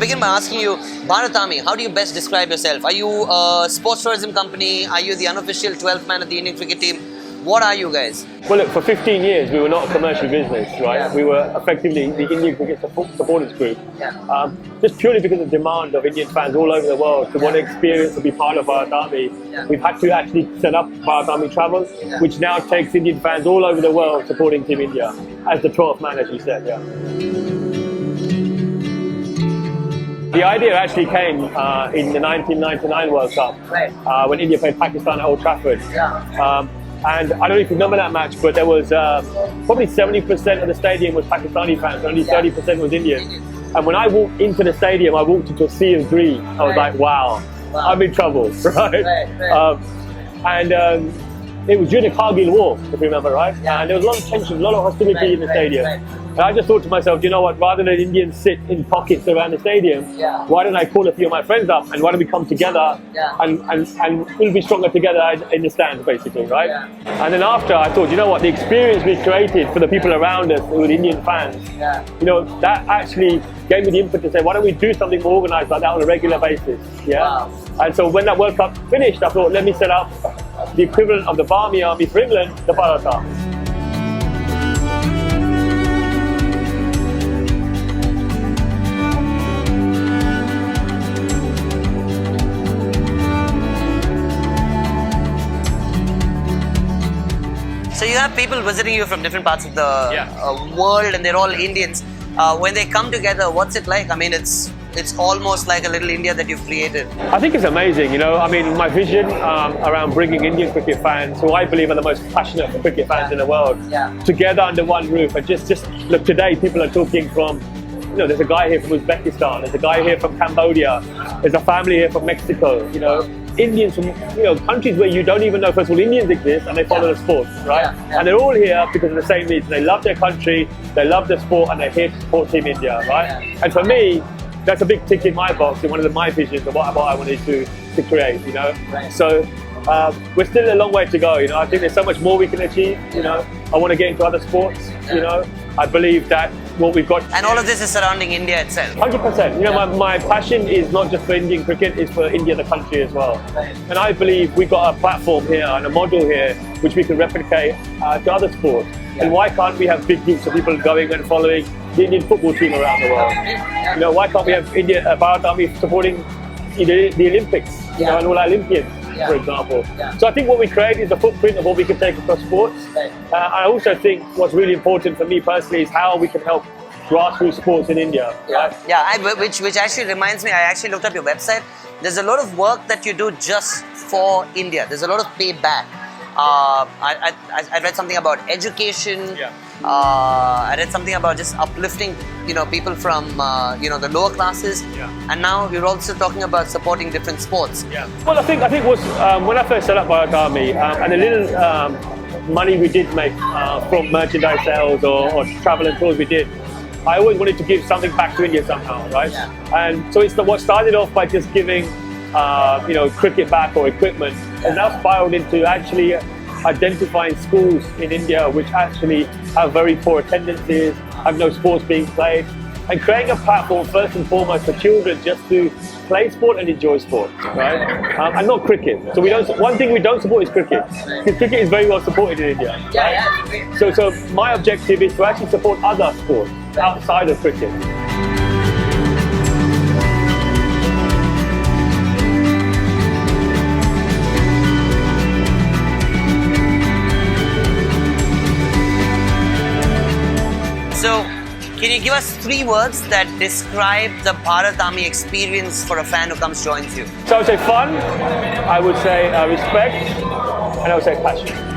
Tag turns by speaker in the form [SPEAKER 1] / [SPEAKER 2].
[SPEAKER 1] begin by asking you, Bharat Army, how do you best describe yourself? Are you a sports tourism company? Are you the unofficial 12th man of the Indian cricket team? What are you guys?
[SPEAKER 2] Well, look, for 15 years we were not a commercial business, right?
[SPEAKER 1] Yeah.
[SPEAKER 2] We were effectively the Indian Cricket Supporters Group.
[SPEAKER 1] Yeah.
[SPEAKER 2] Just purely because of the demand of Indian fans all over the world to want to experience to be part of Bharat Army.
[SPEAKER 1] Yeah.
[SPEAKER 2] We've had to actually set up Bharat Army Travel,
[SPEAKER 1] Yeah.
[SPEAKER 2] which now takes Indian fans all over the world supporting Team India as the 12th man, as you said. Yeah. The idea actually came in the 1999 World Cup,
[SPEAKER 1] Right.
[SPEAKER 2] when India played Pakistan at Old Trafford.
[SPEAKER 1] Yeah.
[SPEAKER 2] And I don't know if you remember that match, but there was probably 70% of the stadium was Pakistani fans, only 30% was Indian. And when I walked into the stadium, I walked into a sea of green. I was like, wow, I'm in trouble, right? And it was during the Kargil War, if you remember, right?
[SPEAKER 1] Yeah.
[SPEAKER 2] And there was a lot of tension, a lot of hostility in the stadium. And I just thought to myself, you know what, rather than Indians sit in pockets around the stadium,
[SPEAKER 1] Yeah.
[SPEAKER 2] why don't I call a few of my friends up and why don't we come together
[SPEAKER 1] Yeah.
[SPEAKER 2] and we'll be stronger together in the stands, basically, right?
[SPEAKER 1] Yeah.
[SPEAKER 2] And then after, I thought, you know what, the experience we created for the people around us who were Indian fans,
[SPEAKER 1] Yeah.
[SPEAKER 2] you know, that actually gave me the input to say, why don't we do something more organised like that on a regular basis? Yeah.
[SPEAKER 1] Wow.
[SPEAKER 2] And so when that World Cup finished, I thought, let me set up the equivalent of the Barmy Army for England, the Bharat Army.
[SPEAKER 1] So you have people visiting you from different parts of the
[SPEAKER 2] Yeah.
[SPEAKER 1] world, and they're all Indians. When they come together, what's it like? I mean, it's almost like a little India that you've created.
[SPEAKER 2] I think it's amazing, you know. I mean, my vision around bringing Indian cricket fans, who I believe are the most passionate cricket fans in the world,
[SPEAKER 1] Yeah.
[SPEAKER 2] together under one roof. And just look, today people are talking from, you know, there's a guy here from Uzbekistan, there's a guy here from Cambodia, there's a family here from Mexico, you know. Indians from, you know, countries where you don't even know, first of all, Indians exist and they follow the sport, right?
[SPEAKER 1] Yeah, yeah.
[SPEAKER 2] And they're all here because of the same reason. They love their country, they love the sport, and they're here to support Team India, right?
[SPEAKER 1] Yeah.
[SPEAKER 2] And for me, that's a big tick in my box, in one of my visions of what I wanted to create, you know.
[SPEAKER 1] Right.
[SPEAKER 2] So we're still a long way to go, you know. I think there's so much more we can achieve, you know. I want to get into other sports, you know. I believe that what we've got...
[SPEAKER 1] And all of this is surrounding India itself.
[SPEAKER 2] 100%. You know, my passion is not just for Indian cricket, it's for India, the country, as well.
[SPEAKER 1] Right.
[SPEAKER 2] And I believe we've got a platform here and a model here which we can replicate to other sports.
[SPEAKER 1] Yeah.
[SPEAKER 2] And why can't we have big groups of people going and following the Indian football team around the world? You know, why can't we have Bharat Army supporting the Olympics, you know, and all our Olympians, for example?
[SPEAKER 1] Yeah.
[SPEAKER 2] So I think what we create is the footprint of what we can take across sports.
[SPEAKER 1] Right.
[SPEAKER 2] I also think what's really important for me personally is how we can help grassroots sports in India. Right?
[SPEAKER 1] Yeah, which actually reminds me, I actually looked up your website. There's a lot of work that you do just for India. There's a lot of payback. I read something about education.
[SPEAKER 2] Yeah.
[SPEAKER 1] I read something about just uplifting, you know, people from you know, the lower classes.
[SPEAKER 2] Yeah.
[SPEAKER 1] And now you're also talking about supporting different sports.
[SPEAKER 2] Yeah. Well, I think was when I first set up Bharat Army and the little money we did make from merchandise sales or travel and tours we did, I always wanted to give something back to India somehow, right?
[SPEAKER 1] Yeah.
[SPEAKER 2] And so it's what started off by just giving, you know, cricket back or equipment, and now spiraled into actually identifying schools in India which actually have very poor attendances, have no sports being played, and creating a platform first and foremost for children just to play sport and enjoy sport, right? And not cricket. So we don't. One thing we don't support is cricket, because cricket is very well supported in India.
[SPEAKER 1] Yeah.
[SPEAKER 2] So my objective is to actually support other sports outside of cricket.
[SPEAKER 1] So, can you give us 3 words that describe the Bharat Army experience for a fan who comes joins you?
[SPEAKER 2] So I would say fun, I would say respect, and I would say passion.